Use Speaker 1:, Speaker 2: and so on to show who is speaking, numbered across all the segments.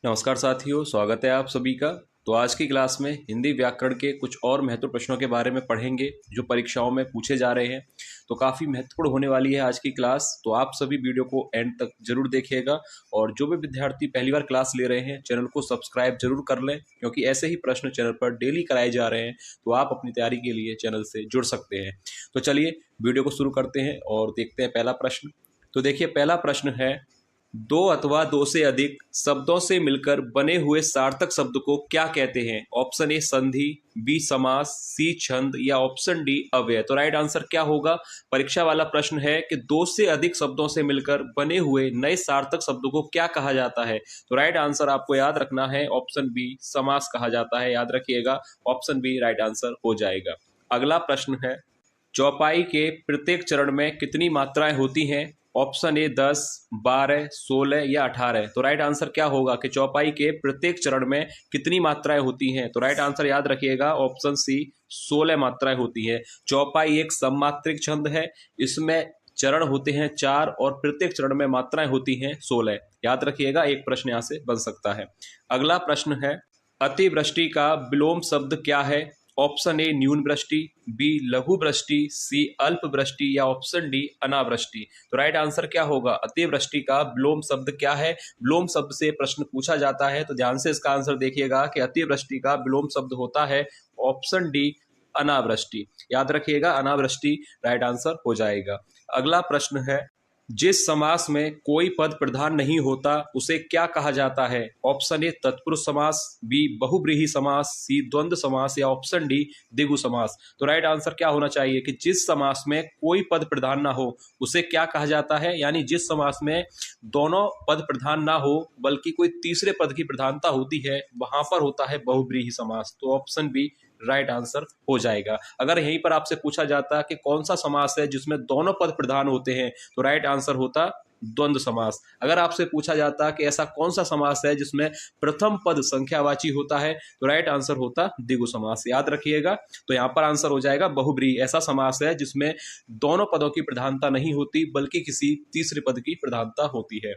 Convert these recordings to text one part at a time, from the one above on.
Speaker 1: नमस्कार साथियों, स्वागत है आप सभी का। तो आज की क्लास में हिंदी व्याकरण के कुछ और महत्वपूर्ण प्रश्नों के बारे में पढ़ेंगे जो परीक्षाओं में पूछे जा रहे हैं। तो काफ़ी महत्वपूर्ण होने वाली है आज की क्लास, तो आप सभी वीडियो को एंड तक जरूर देखिएगा। और जो भी विद्यार्थी पहली बार क्लास ले रहे हैं, चैनल को सब्सक्राइब जरूर कर लें, क्योंकि ऐसे ही प्रश्न चैनल पर डेली कराए जा रहे हैं। तो आप अपनी तैयारी के लिए चैनल से जुड़ सकते हैं। तो चलिए वीडियो को शुरू करते हैं और देखते हैं पहला प्रश्न। तो देखिए, पहला प्रश्न है, दो अथवा दो से अधिक शब्दों से मिलकर बने हुए सार्थक शब्द को क्या कहते हैं? ऑप्शन ए संधि, बी समास, सी छंद या ऑप्शन डी अव्यय। तो राइट आंसर क्या होगा? परीक्षा वाला प्रश्न है कि दो से अधिक शब्दों से मिलकर बने हुए नए सार्थक शब्द को क्या कहा जाता है? तो राइट आंसर आपको याद रखना है, ऑप्शन बी समास कहा जाता है। याद रखिएगा, ऑप्शन बी राइट आंसर हो जाएगा। अगला प्रश्न है, चौपाई के प्रत्येक चरण में कितनी मात्राएं होती हैं? ऑप्शन ए 10, 12, 16 या 18। तो राइट आंसर क्या होगा कि चौपाई के प्रत्येक चरण में कितनी मात्राएं होती हैं? तो राइट आंसर याद रखिएगा, ऑप्शन सी 16 मात्राएं होती हैं। चौपाई एक सममात्रिक छंद है, इसमें चरण होते हैं 4 और प्रत्येक चरण में मात्राएं होती हैं 16। याद रखिएगा, एक प्रश्न यहाँ से बन सकता है। अगला प्रश्न है, अतिवृष्टि का विलोम शब्द क्या है? ऑप्शन ए न्यून वृष्टि, बी लघु वृष्टि, सी अल्प वृष्टि या ऑप्शन डी अनावृष्टि। तो राइट आंसर क्या होगा? अतिवृष्टि का विलोम शब्द क्या है? विलोम शब्द से प्रश्न पूछा जाता है, तो ध्यान से इसका आंसर देखिएगा कि अतिवृष्टि का विलोम शब्द होता है ऑप्शन डी अनावृष्टि। याद रखिएगा, अनावृष्टि राइट आंसर हो जाएगा। अगला प्रश्न है, जिस समास में कोई पद प्रधान नहीं होता उसे क्या कहा जाता है? ऑप्शन ए तत्पुरुष समास, बी बहुव्रीहि समास, सी द्वंद्व समास या ऑप्शन डी द्विगु समास। तो राइट आंसर क्या होना चाहिए कि जिस समास में कोई पद प्रधान ना हो उसे क्या कहा जाता है? यानी जिस समास में दोनों पद प्रधान ना हो बल्कि कोई तीसरे पद की प्रधानता होती है, वहां पर होता है बहुव्रीहि समास। तो ऑप्शन बी राइट आंसर हो जाएगा। अगर यहीं पर आपसे पूछा जाता कि कौन सा समास है जिसमें दोनों पद प्रधान होते हैं, तो राइट आंसर होता द्वंद्व समास। अगर आपसे पूछा जाता कि ऐसा कौन सा समास है जिसमें प्रथम पद संख्यावाची होता है, तो राइट आंसर होता द्विगु समास। याद रखिएगा, तो यहाँ पर आंसर हो जाएगा बहुब्रीहि। ऐसा समास है जिसमें दोनों पदों की प्रधानता नहीं होती बल्कि किसी तीसरे पद की प्रधानता होती है।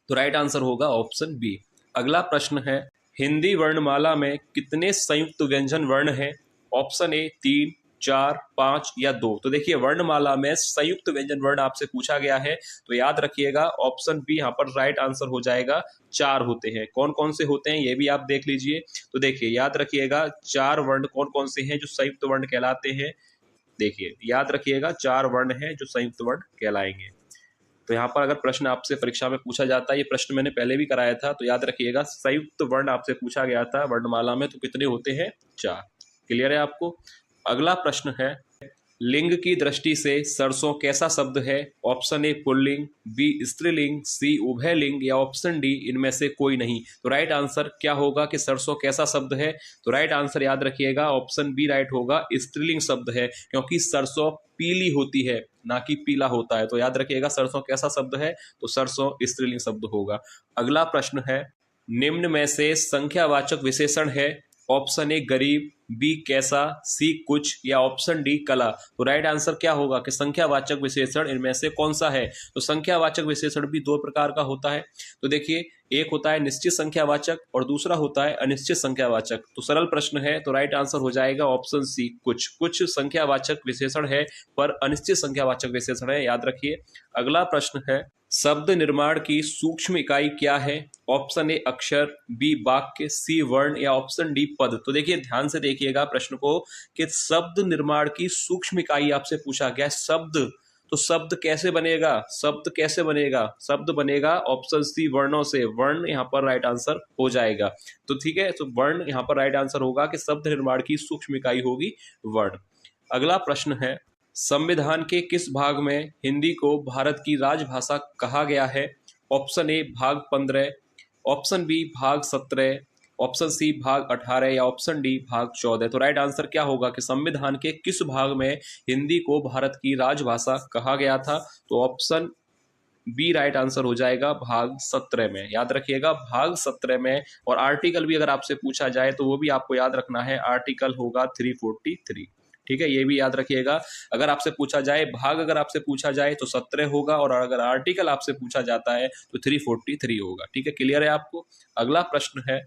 Speaker 1: तो राइट आंसर होगा ऑप्शन बी। अगला प्रश्न है, हिंदी वर्णमाला में कितने संयुक्त व्यंजन वर्ण हैं? ऑप्शन ए 3, 4, 5 या 2। तो देखिए, वर्णमाला में संयुक्त व्यंजन वर्ण आपसे पूछा गया है, तो याद रखिएगा ऑप्शन बी यहाँ पर राइट आंसर हो जाएगा। 4 होते हैं। कौन कौन से होते हैं ये भी आप देख लीजिए। तो देखिए, याद रखिएगा 4 वर्ण कौन कौन से हैं जो संयुक्त वर्ण कहलाते हैं। देखिए, याद रखिएगा 4 वर्ण हैं जो संयुक्त वर्ण कहलाएंगे। तो यहाँ पर अगर प्रश्न आपसे परीक्षा में पूछा जाता है, ये प्रश्न मैंने पहले भी कराया था, तो याद रखिएगा संयुक्त वर्ण आपसे पूछा गया था वर्णमाला में, तो कितने होते हैं? 4। क्लियर है आपको? अगला प्रश्न है, लिंग की दृष्टि से सरसों कैसा शब्द है? ऑप्शन ए पुल्लिंग, बी स्त्रीलिंग, सी उभयलिंग या ऑप्शन डी इनमें से कोई नहीं। तो राइट आंसर क्या होगा कि सरसों कैसा शब्द है? तो राइट आंसर याद रखिएगा, ऑप्शन बी राइट होगा, स्त्रीलिंग शब्द है, क्योंकि सरसों पीली होती है ना कि पीला होता है। तो याद रखिएगा सरसों कैसा शब्द है? तो सरसों स्त्रीलिंग शब्द होगा। अगला प्रश्न है, निम्न में से संख्यावाचक विशेषण है? ऑप्शन ए गरीब, बी कैसा, सी कुछ या ऑप्शन डी कला। तो राइट आंसर क्या होगा कि संख्यावाचक विशेषण इनमें से कौन सा है? तो संख्यावाचक विशेषण भी 2 प्रकार का होता है। तो देखिए, एक होता है निश्चित संख्यावाचक और दूसरा होता है अनिश्चित संख्यावाचक। तो सरल प्रश्न है, तो राइट आंसर हो जाएगा ऑप्शन सी कुछ। कुछ संख्यावाचक विशेषण है पर अनिश्चित संख्यावाचक विशेषण है। याद रखिए। अगला प्रश्न है, शब्द निर्माण की सूक्ष्म इकाई क्या है? ऑप्शन ए अक्षर, बी वाक्य, सी वर्ण या ऑप्शन डी पद। तो देखिए, ध्यान से देखिएगा प्रश्न को कि शब्द निर्माण की सूक्ष्म इकाई आपसे पूछा गया है। शब्द, तो शब्द कैसे बनेगा? शब्द कैसे बनेगा? शब्द बनेगा ऑप्शन सी वर्णों से। वर्ण यहाँ पर राइट आंसर हो जाएगा। तो ठीक है, तो वर्ण यहाँ पर राइट आंसर होगा कि शब्द निर्माण की सूक्ष्म इकाई होगी वर्ण। अगला प्रश्न है, संविधान के किस भाग में हिंदी को भारत की राजभाषा कहा गया है? ऑप्शन ए भाग 15, ऑप्शन बी भाग 17, ऑप्शन सी भाग 18 या ऑप्शन डी भाग 14। तो राइट आंसर क्या होगा कि संविधान के किस भाग में हिंदी को भारत की राजभाषा कहा गया था? तो ऑप्शन बी राइट आंसर हो जाएगा भाग 17 में। याद रखिएगा, भाग 17 में। और आर्टिकल भी अगर आपसे पूछा जाए तो वो भी आपको याद रखना है, आर्टिकल होगा 343। ठीक है, ये भी याद रखिएगा। अगर आपसे पूछा जाए भाग, अगर आपसे पूछा जाए तो 17 होगा, और अगर आर्टिकल आपसे पूछा जाता है तो 343 होगा। ठीक है, क्लियर है आपको। अगला प्रश्न है,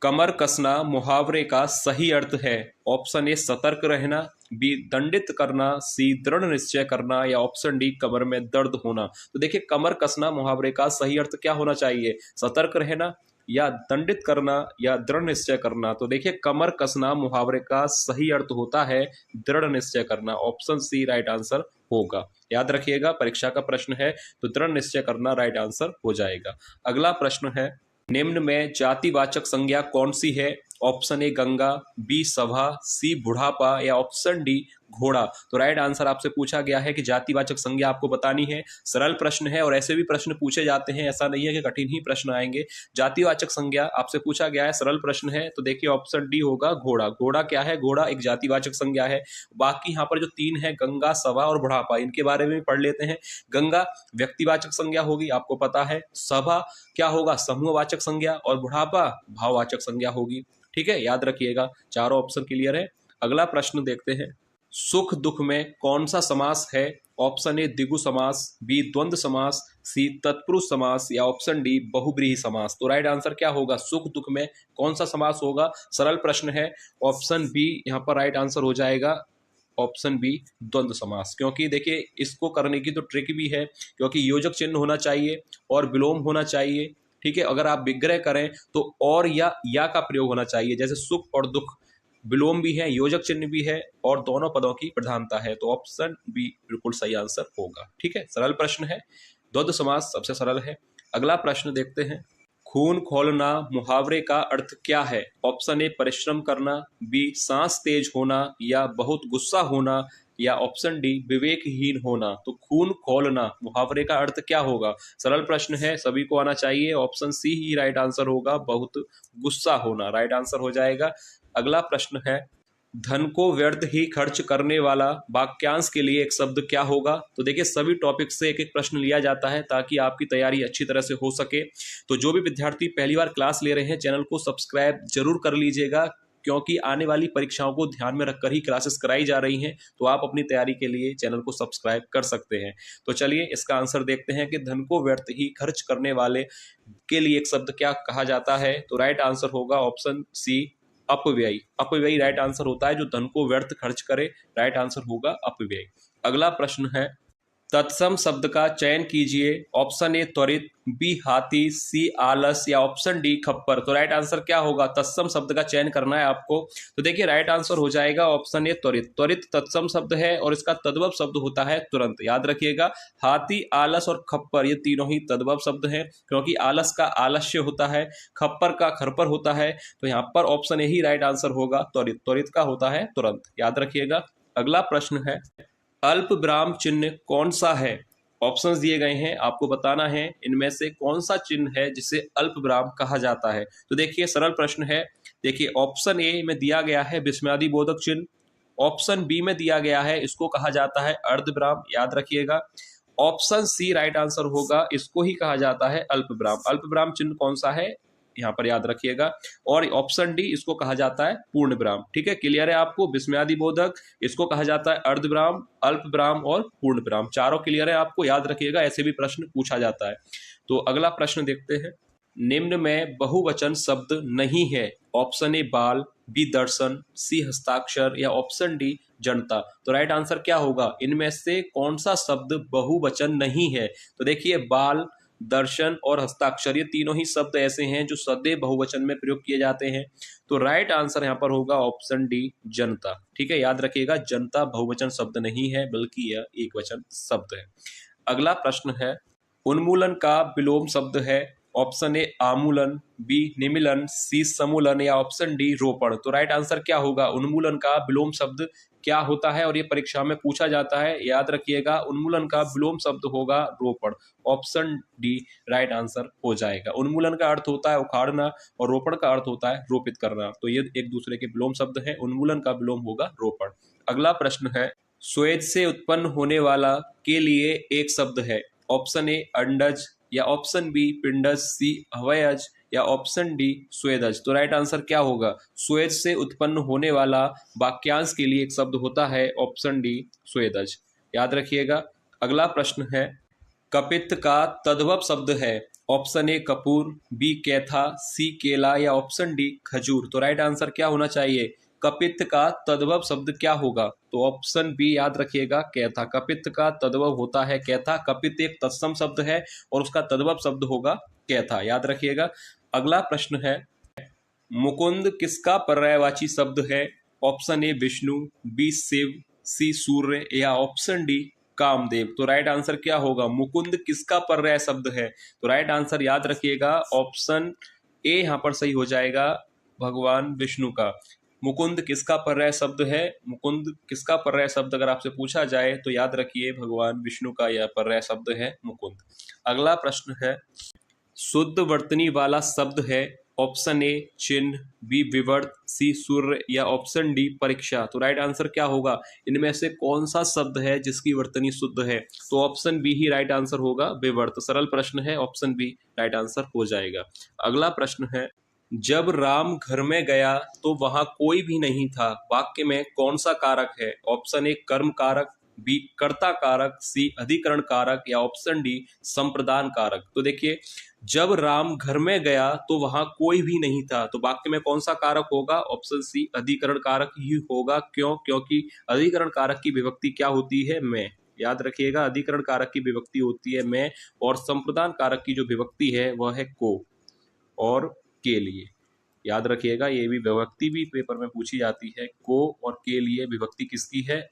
Speaker 1: कमर कसना मुहावरे का सही अर्थ है। ऑप्शन ए सतर्क रहना, बी दंडित करना, सी दृढ़ निश्चय करना, या ऑप्शन डी कमर में दर्द होना। तो देखिए, कमर कसना मुहावरे का सही अर्थ क्या होना चाहिए? सतर्क रहना, या दंडित करना, या दृढ़ निश्चय करना। तो देखिए, कमर कसना मुहावरे का सही अर्थ होता है दृढ़ निश्चय करना। ऑप्शन सी राइट आंसर होगा। याद रखिएगा, परीक्षा का प्रश्न है तो दृढ़ निश्चय करना राइट आंसर हो जाएगा। अगला प्रश्न है, निम्न में जातिवाचक संज्ञा कौन सी है? ऑप्शन ए गंगा, बी सभा, सी बुढ़ापा, या ऑप्शन डी घोड़ा। तो राइट आंसर आपसे पूछा गया है कि जातिवाचक संज्ञा आपको बतानी है। सरल प्रश्न है और ऐसे भी प्रश्न पूछे जाते हैं, ऐसा नहीं है कि कठिन ही प्रश्न आएंगे। जातिवाचक संज्ञा आपसे पूछा गया है, सरल प्रश्न है, तो देखिए ऑप्शन डी होगा घोड़ा। घोड़ा क्या है? घोड़ा एक जातिवाचक संज्ञा है। बाकी यहाँ पर जो तीन है, गंगा, सभा और बुढ़ापा, इनके बारे में पढ़ लेते हैं। गंगा व्यक्तिवाचक संज्ञा होगी, आपको पता है। सभा क्या होगा? समूहवाचक संज्ञा, और बुढ़ापा भाववाचक संज्ञा होगी। ठीक है, याद रखिएगा। चारों ऑप्शन क्लियर है। अगला प्रश्न देखते हैं, सुख दुख में कौन सा समास है? ऑप्शन ए द्विगु समास, बी द्वंद्व समास, सी तत्पुरुष समास, या ऑप्शन डी बहुब्रीहि समास। तो राइट आंसर क्या होगा? सुख दुख में कौन सा समास होगा? सरल प्रश्न है। ऑप्शन बी यहाँ पर राइट आंसर हो जाएगा। ऑप्शन बी द्वंद्व समास। क्योंकि देखिए, इसको करने की तो ट्रिक भी है, क्योंकि योजक चिन्ह होना चाहिए और विलोम होना चाहिए। ठीक है, अगर आप विग्रह करें तो और या का प्रयोग होना चाहिए। जैसे सुख और दुख, विलोम भी है, योजक चिन्ह भी है, और दोनों पदों की प्रधानता है। तो ऑप्शन बी बिल्कुल सही आंसर होगा। ठीक है, सरल प्रश्न है, द्वंद्व समास सबसे सरल है। अगला प्रश्न देखते हैं, खून खौलना मुहावरे का अर्थ क्या है? ऑप्शन ए परिश्रम करना, बी सांस तेज होना, या बहुत गुस्सा होना, या ऑप्शन डी विवेकहीन होना। तो खून खौलना मुहावरे का अर्थ क्या होगा? सरल प्रश्न है, सभी को आना चाहिए। ऑप्शन सी ही राइट आंसर होगा, बहुत गुस्सा होना राइट आंसर हो जाएगा। अगला प्रश्न है, धन को व्यर्थ ही खर्च करने वाला वाक्यांश के लिए एक शब्द क्या होगा? तो देखिए, सभी टॉपिक से एक एक प्रश्न लिया जाता है ताकि आपकी तैयारी अच्छी तरह से हो सके। तो जो भी विद्यार्थी पहली बार क्लास ले रहे हैं, चैनल को सब्सक्राइब जरूर कर लीजिएगा, क्योंकि आने वाली परीक्षाओं को ध्यान में रखकर ही क्लासेस कराई जा रही हैं। तो आप अपनी तैयारी के लिए चैनल को सब्सक्राइब कर सकते हैं। तो चलिए इसका आंसर देखते हैं कि धन को व्यर्थ ही खर्च करने वाले के लिए एक शब्द क्या कहा जाता है? तो राइट आंसर होगा ऑप्शन सी अपव्ययी। अपव्ययी राइट आंसर होता है, जो धन को व्यर्थ खर्च करे। राइट आंसर होगा अपव्ययी। अगला प्रश्न है, तत्सम शब्द का चयन कीजिए। ऑप्शन ए त्वरित, बी हाथी, सी आलस, या ऑप्शन डी खप्पर। तो राइट आंसर क्या होगा? तत्सम शब्द का चयन करना है आपको। तो देखिए, राइट आंसर हो जाएगा ऑप्शन ए त्वरित। त्वरित तत्सम शब्द है और इसका तद्भव शब्द होता है तुरंत। याद रखिएगा, हाथी, आलस और खप्पर ये तीनों ही तद्भव शब्द हैं, क्योंकि आलस का आलस्य होता है, खप्पर का खरपर होता है। तो यहाँ पर option A he right answer होगा, त्वरित। त्वरित का होता है तुरंत, याद रखिएगा। अगला प्रश्न है, अल्प विराम चिन्ह कौन सा है? ऑप्शंस दिए गए हैं, आपको बताना है इनमें से कौन सा चिन्ह है जिसे अल्प विराम कहा जाता है। तो देखिए, सरल प्रश्न है। देखिए, ऑप्शन ए में दिया गया है विस्मयादि बोधक चिन्ह। ऑप्शन बी में दिया गया है, इसको कहा जाता है अर्ध विराम। याद रखिएगा। ऑप्शन सी राइट आंसर होगा, इसको ही कहा जाता है अल्प विराम। अल्प विराम चिन्ह कौन सा है, यहाँ पर याद रखिएगा। और ऑप्शन डी, इसको कहा जाता है पूर्ण विराम। ठीक है, क्लियर है आपको? विस्मयादि बोधक, इसको कहा जाता है अर्ध विराम, अल्प विराम और पूर्ण विराम। चारों क्लियर है आपको, याद रखिएगा, ऐसे भी प्रश्न पूछा जाता है। तो अगला प्रश्न देखते हैं, निम्न में बहुवचन शब्द नहीं है। ऑप्शन ए बाल, बी दर्शन, सी हस्ताक्षर, या ऑप्शन डी जनता। तो राइट आंसर क्या होगा? इनमें से कौन सा शब्द बहुवचन नहीं है? तो देखिए, बाल, दर्शन और हस्ताक्षर ये तीनों ही शब्द ऐसे हैं जो सदैव बहुवचन में प्रयोग किए जाते हैं। तो राइट आंसर यहाँ पर होगा ऑप्शन डी जनता। ठीक है, याद रखिएगा, जनता बहुवचन शब्द नहीं है, बल्कि यह एक वचन शब्द है। अगला प्रश्न है, उन्मूलन का विलोम शब्द है। ऑप्शन ए आमूलन, बी निमीलन, सी समूलन, या ऑप्शन डी रोपण। तो राइट आंसर क्या होगा? उन्मूलन का विलोम शब्द क्या होता है और ये परीक्षा में पूछा जाता है। याद रखिएगा, उन्मूलन का विलोम शब्द होगा रोपण। ऑप्शन डी राइट आंसर हो जाएगा। उन्मूलन का अर्थ होता है उखाड़ना और रोपण का अर्थ होता है रोपित करना। तो ये एक दूसरे के विलोम शब्द हैं। उन्मूलन का विलोम होगा रोपण। अगला प्रश्न है, स्वेद से उत्पन्न होने वाला के लिए एक शब्द है। ऑप्शन ए अंडज, या ऑप्शन बी पिंडज, सी अवयज, या ऑप्शन डी स्वेदज। तो राइट आंसर क्या होगा? स्वेद से उत्पन्न होने वाला वाक्यांश के लिए एक शब्द होता है ऑप्शन डी स्वेदज। याद रखिएगा। अगला प्रश्न है, कपित्थ का तद्भव शब्द है ऑप्शन ए कपूर, बी कैथा, सी केला या ऑप्शन डी खजूर। तो राइट आंसर क्या होना चाहिए? कपित्थ का तद्भव शब्द क्या होगा? तो ऑप्शन बी याद रखिएगा कैथा। कपित्थ का तद्भव होता है कैथा। कपित्थ एक तत्सम शब्द है और उसका तद्भव शब्द होगा कैथा। याद रखिएगा। अगला प्रश्न है, मुकुंद किसका पर्यायवाची शब्द है? Option A Vishnu, B Shiva, C Surya या ऑप्शन डी कामदेव। तो राइट आंसर क्या होगा? मुकुंद किसका पर्याय शब्द है? तो राइट आंसर याद रखिएगा ऑप्शन ए यहाँ पर सही हो जाएगा, भगवान विष्णु का। मुकुंद किसका पर्याय शब्द है? मुकुंद किसका पर्याय शब्द अगर आपसे पूछा जाए तो याद रखिए भगवान विष्णु का यह पर्याय शब्द है मुकुंद। अगला प्रश्न है, शुद्ध वर्तनी वाला शब्द है ऑप्शन ए चिन्ह, बी विवर्त, सी सूर्य या ऑप्शन डी परीक्षा। तो राइट आंसर क्या होगा? इनमें से कौन सा शब्द है जिसकी वर्तनी शुद्ध है? तो ऑप्शन बी ही राइट आंसर होगा, विवर्त। सरल प्रश्न है, ऑप्शन बी राइट आंसर हो जाएगा। अगला प्रश्न है, जब राम घर में गया तो वहां कोई भी नहीं था, वाक्य में कौन सा कारक है? ऑप्शन ए कर्म कारक, बी कर्ता कारक, सी अधिकरण कारक या ऑप्शन डी संप्रदान कारक। तो देखिए, जब राम घर में गया तो वहां कोई भी नहीं था, तो वाक्य में कौन सा कारक होगा? ऑप्शन सी अधिकरण कारक ही होगा। क्यों? क्योंकि अधिकरण कारक की विभक्ति क्या होती है? मैं। याद रखिएगा, अधिकरण कारक की विभक्ति होती है मैं, और संप्रदान कारक की जो विभक्ति है वह है को और के लिए। याद रखिएगा, ये भी विभक्ति भी पेपर में पूछी जाती है। को और के लिए विभक्ति किसकी है?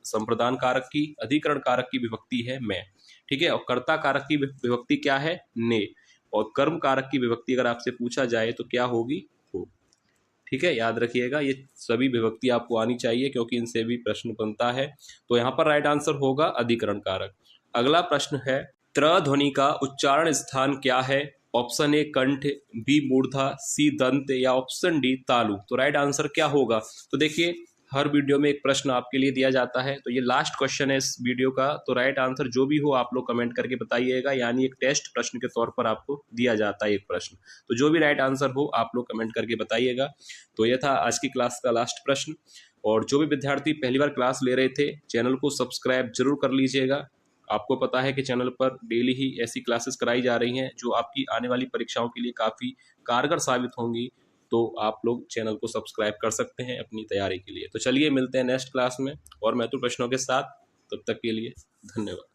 Speaker 1: संप्रदान कारक की। अधिकरण कारक की विभक्ति है मैं, ठीक है। और कर्ता कारक की विभक्ति क्या है? ने। और कर्म कारक की विभक्ति अगर आपसे पूछा जाए तो क्या होगी? हो। ठीक है, याद रखिएगा, ये सभी विभक्ति आपको आनी चाहिए क्योंकि इनसे भी प्रश्न बनता है। तो यहाँ पर राइट आंसर होगा अधिकरण कारक। अगला प्रश्न है, त्र ध्वनि का उच्चारण स्थान क्या है? ऑप्शन ए कंठ, बी मूर्धा, सी दंत या ऑप्शन डी तालु। तो राइट आंसर क्या होगा? तो देखिए, हर वीडियो में एक प्रश्न आपके लिए दिया जाता है, तो ये लास्ट क्वेश्चन है इस वीडियो का। तो राइट आंसर जो भी हो आप लोग कमेंट करके बताइएगा, यानी एक टेस्ट प्रश्न के तौर पर आपको दिया जाता है एक प्रश्न। तो जो भी राइट आंसर हो आप लोग कमेंट करके बताइएगा। तो ये था आज की क्लास का लास्ट प्रश्न। और जो भी विद्यार्थी पहली बार क्लास ले रहे थे, चैनल को सब्सक्राइब जरूर कर लीजिएगा। आपको पता है कि चैनल पर डेली ही ऐसी क्लासेस कराई जा रही हैं जो आपकी आने वाली परीक्षाओं के लिए काफ़ी कारगर साबित होंगी। तो आप लोग चैनल को सब्सक्राइब कर सकते हैं अपनी तैयारी के लिए। तो चलिए मिलते हैं नेक्स्ट क्लास में और महत्वपूर्ण प्रश्नों के साथ। तब तक के लिए धन्यवाद।